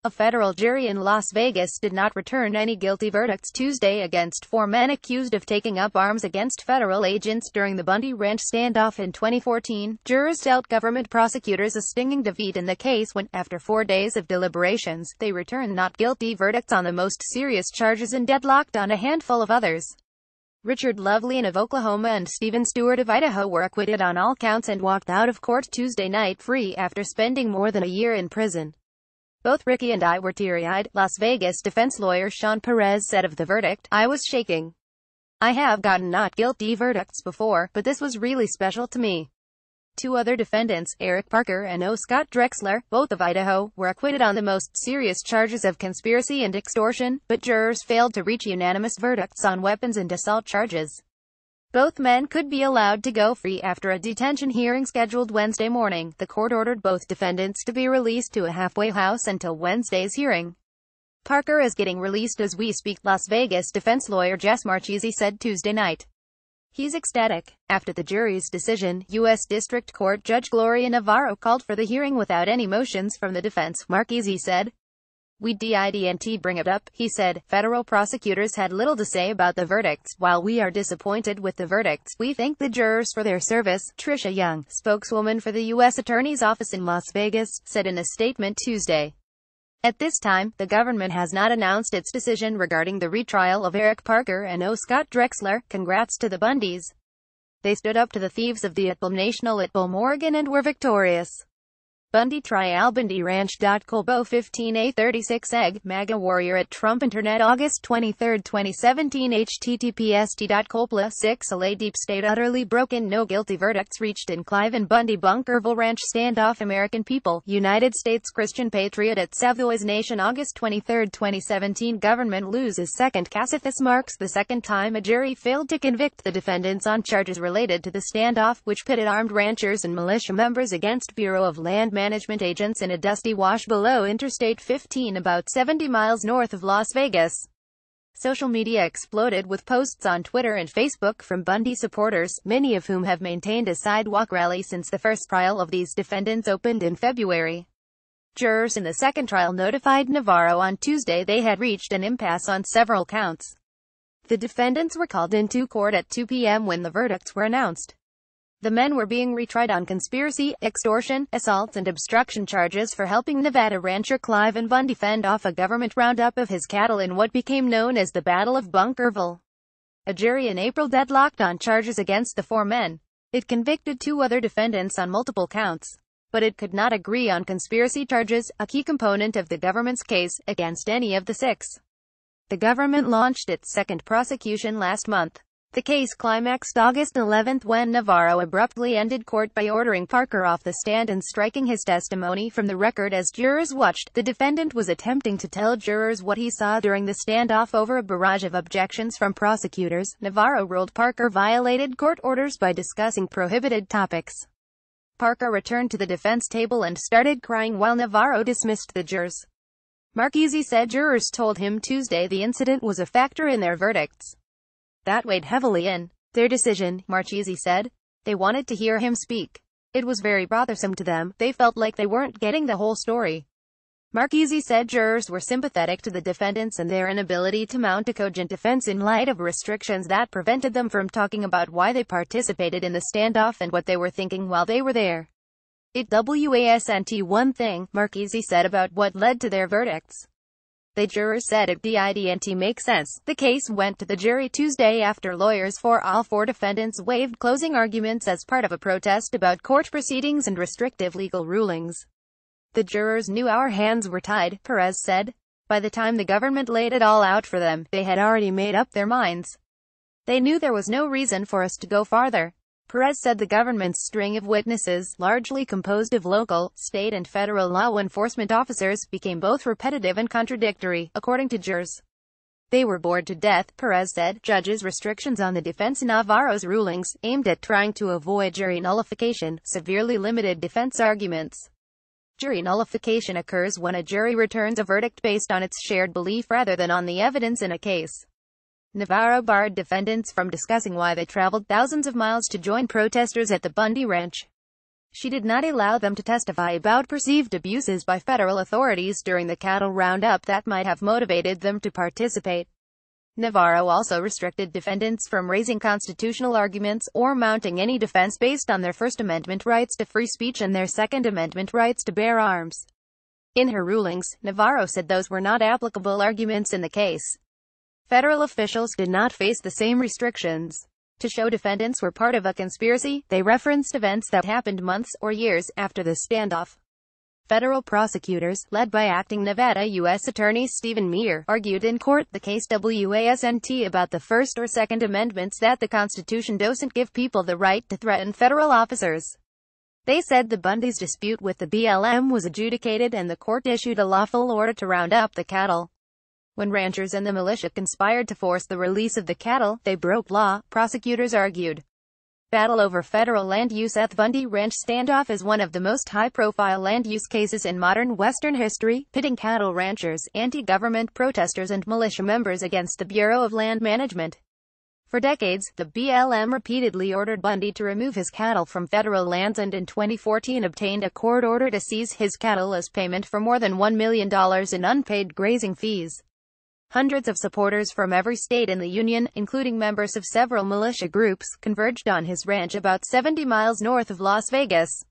A federal jury in Las Vegas did not return any guilty verdicts Tuesday against 4 men accused of taking up arms against federal agents during the Bundy Ranch standoff in 2014. Jurors dealt government prosecutors a stinging defeat in the case when, after 4 days of deliberations, they returned not guilty verdicts on the most serious charges and deadlocked on a handful of others. Richard Lovelien of Oklahoma and Stephen Stewart of Idaho were acquitted on all counts and walked out of court Tuesday night free after spending more than a year in prison. "Both Ricky and I were teary-eyed," Las Vegas defense lawyer Sean Perez said of the verdict. "I was shaking. I have gotten not guilty verdicts before, but this was really special to me." 2 other defendants, Eric Parker and O. Scott Drexler, both of Idaho, were acquitted on the most serious charges of conspiracy and extortion, but jurors failed to reach unanimous verdicts on weapons and assault charges. Both men could be allowed to go free after a detention hearing scheduled Wednesday morning. The court ordered both defendants to be released to a halfway house until Wednesday's hearing. "Parker is getting released as we speak," Las Vegas defense lawyer Jess Marchese said Tuesday night. "He's ecstatic." After the jury's decision, U.S. District Court Judge Gloria Navarro called for the hearing without any motions from the defense, Marchese said. "We didn't bring it up," he said. "Federal prosecutors had little to say about the verdicts. While we are disappointed with the verdicts, we thank the jurors for their service," Tricia Young, spokeswoman for the U.S. Attorney's Office in Las Vegas, said in a statement Tuesday. At this time, the government has not announced its decision regarding the retrial of Eric Parker and O. Scott Drexler. "Congrats to the Bundys. They stood up to the thieves of the National at Morgan and were victorious." Bundy trial. Bundy Ranch. Colbo 15A36 Egg, MAGA warrior at Trump Internet August 23, 2017 https://t.colpla 6 LA Deep State utterly broken. No guilty verdicts reached in Clive and Bundy Bunkerville Ranch standoff. American people, United States Christian patriot at Savoy's Nation August 23, 2017 government loses second case. This marks the second time a jury failed to convict the defendants on charges related to the standoff, which pitted armed ranchers and militia members against Bureau of Land Management agents in a dusty wash below Interstate 15 about 70 miles north of Las Vegas. Social media exploded with posts on Twitter and Facebook from Bundy supporters, many of whom have maintained a sidewalk rally since the first trial of these defendants opened in February. Jurors in the second trial notified Navarro on Tuesday they had reached an impasse on several counts. The defendants were called into court at 2 p.m. when the verdicts were announced. The men were being retried on conspiracy, extortion, assaults and obstruction charges for helping Nevada rancher Clive and Bundy fend off a government roundup of his cattle in what became known as the Battle of Bunkerville. A jury in April deadlocked on charges against the 4 men. It convicted 2 other defendants on multiple counts, but it could not agree on conspiracy charges, a key component of the government's case, against any of the 6. The government launched its second prosecution last month. The case climaxed August 11 when Navarro abruptly ended court by ordering Parker off the stand and striking his testimony from the record as jurors watched. The defendant was attempting to tell jurors what he saw during the standoff over a barrage of objections from prosecutors. Navarro ruled Parker violated court orders by discussing prohibited topics. Parker returned to the defense table and started crying while Navarro dismissed the jurors. Marchese said jurors told him Tuesday the incident was a factor in their verdicts. That weighed heavily in their decision, Marchese said. They wanted to hear him speak. It was very bothersome to them. They felt like they weren't getting the whole story. Marchese said jurors were sympathetic to the defendants and their inability to mount a cogent defense in light of restrictions that prevented them from talking about why they participated in the standoff and what they were thinking while they were there. It wasn't one thing, Marchese said about what led to their verdicts. The jurors said it didn't make sense. The case went to the jury Tuesday after lawyers for all 4 defendants waived closing arguments as part of a protest about court proceedings and restrictive legal rulings. The jurors knew our hands were tied, Perez said. By the time the government laid it all out for them, they had already made up their minds. They knew there was no reason for us to go farther. Perez said the government's string of witnesses, largely composed of local, state and federal law enforcement officers, became both repetitive and contradictory, according to jurors. They were bored to death, Perez said. Judges' restrictions on the defense Navarro's rulings, aimed at trying to avoid jury nullification, severely limited defense arguments. Jury nullification occurs when a jury returns a verdict based on its shared belief rather than on the evidence in a case. Navarro barred defendants from discussing why they traveled thousands of miles to join protesters at the Bundy Ranch. She did not allow them to testify about perceived abuses by federal authorities during the cattle roundup that might have motivated them to participate. Navarro also restricted defendants from raising constitutional arguments or mounting any defense based on their First Amendment rights to free speech and their Second Amendment rights to bear arms. In her rulings, Navarro said those were not applicable arguments in the case. Federal officials did not face the same restrictions. To show defendants were part of a conspiracy, they referenced events that happened months or years after the standoff. Federal prosecutors, led by acting Nevada U.S. Attorney Stephen Meyer, argued in court the case wasn't about the First or Second Amendments that the Constitution doesn't give people the right to threaten federal officers. They said the Bundy's dispute with the BLM was adjudicated and the court issued a lawful order to round up the cattle. When ranchers and the militia conspired to force the release of the cattle, they broke law, prosecutors argued. Battle over federal land use at the Bundy Ranch standoff is one of the most high-profile land use cases in modern Western history, pitting cattle ranchers, anti-government protesters and militia members against the Bureau of Land Management. For decades, the BLM repeatedly ordered Bundy to remove his cattle from federal lands and in 2014 obtained a court order to seize his cattle as payment for more than $1 million in unpaid grazing fees. Hundreds of supporters from every state in the Union, including members of several militia groups, converged on his ranch about 70 miles north of Las Vegas.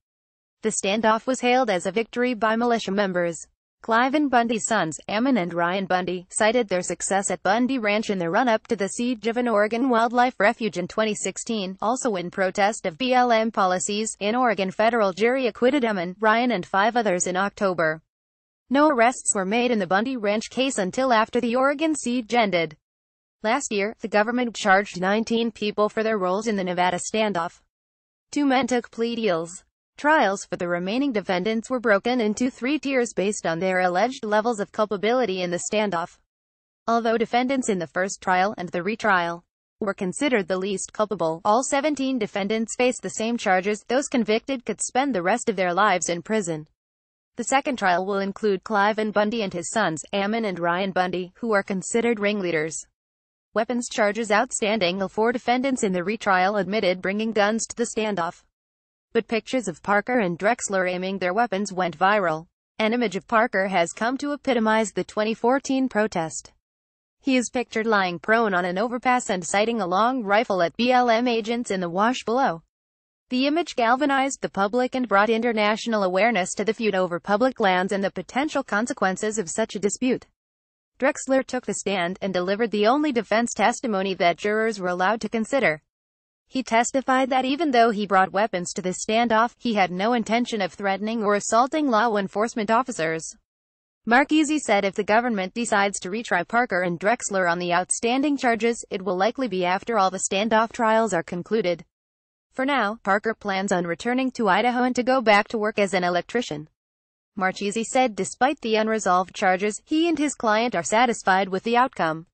The standoff was hailed as a victory by militia members. Clive and Bundy's sons, Ammon and Ryan Bundy, cited their success at Bundy Ranch in the run-up to the siege of an Oregon wildlife refuge in 2016. Also in protest of BLM policies, an Oregon federal jury acquitted Ammon, Ryan and 5 others in October. No arrests were made in the Bundy Ranch case until after the Oregon siege ended. Last year, the government charged 19 people for their roles in the Nevada standoff. 2 men took plea deals. Trials for the remaining defendants were broken into 3 tiers based on their alleged levels of culpability in the standoff. Although defendants in the first trial and the retrial were considered the least culpable, all 17 defendants faced the same charges. Those convicted could spend the rest of their lives in prison. The second trial will include Clive and Bundy and his sons, Ammon and Ryan Bundy, who are considered ringleaders. Weapons charges outstanding. 4 defendants in the retrial admitted bringing guns to the standoff. But pictures of Parker and Drexler aiming their weapons went viral. An image of Parker has come to epitomize the 2014 protest. He is pictured lying prone on an overpass and sighting a long rifle at BLM agents in the wash below. The image galvanized the public and brought international awareness to the feud over public lands and the potential consequences of such a dispute. Drexler took the stand and delivered the only defense testimony that jurors were allowed to consider. He testified that even though he brought weapons to the standoff, he had no intention of threatening or assaulting law enforcement officers. Marchese said if the government decides to retry Parker and Drexler on the outstanding charges, it will likely be after all the standoff trials are concluded. For now, Parker plans on returning to Idaho and to go back to work as an electrician. Marchese said despite the unresolved charges, he and his client are satisfied with the outcome.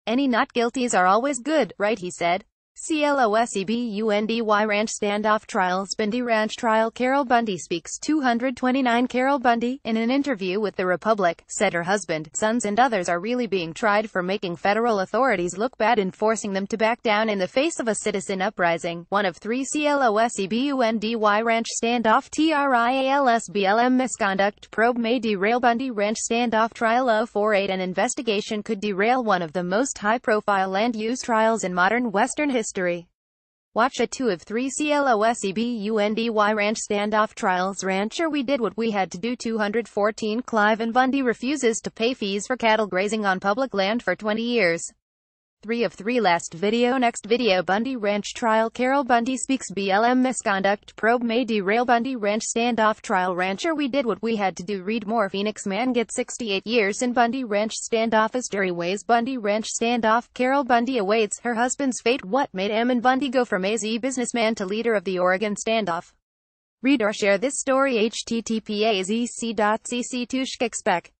Any not guilties are always good, right, he said. CLOSEBUNDY Ranch standoff trials. Bundy Ranch trial. Carol Bundy speaks. 229 Carol Bundy, in an interview with The Republic, said her husband, sons and others are really being tried for making federal authorities look bad and forcing them to back down in the face of a citizen uprising. One of 3 CLOSEBUNDY Ranch standoff. TRIALS BLM misconduct probe may derail Bundy Ranch standoff trial. 048 An investigation could derail one of the most high-profile land use trials in modern Western history. Watch a 2 of 3 CLOSEBUNDY Ranch standoff trials. Rancher we did what we had to do. 214 Clive and Bundy refuses to pay fees for cattle grazing on public land for 20 years. 3 of 3 last video. Next video. Bundy Ranch trial. Carol Bundy speaks. BLM misconduct probe may derail Bundy Ranch standoff trial. Rancher we did what we had to do. Read more. Phoenix man gets 68 years in Bundy Ranch standoff as jury weighs Bundy Ranch standoff. Carol Bundy awaits her husband's fate. What made Ammon Bundy go from AZ businessman to leader of the Oregon standoff? Read or share this story. http://azc.cc/tushkexpec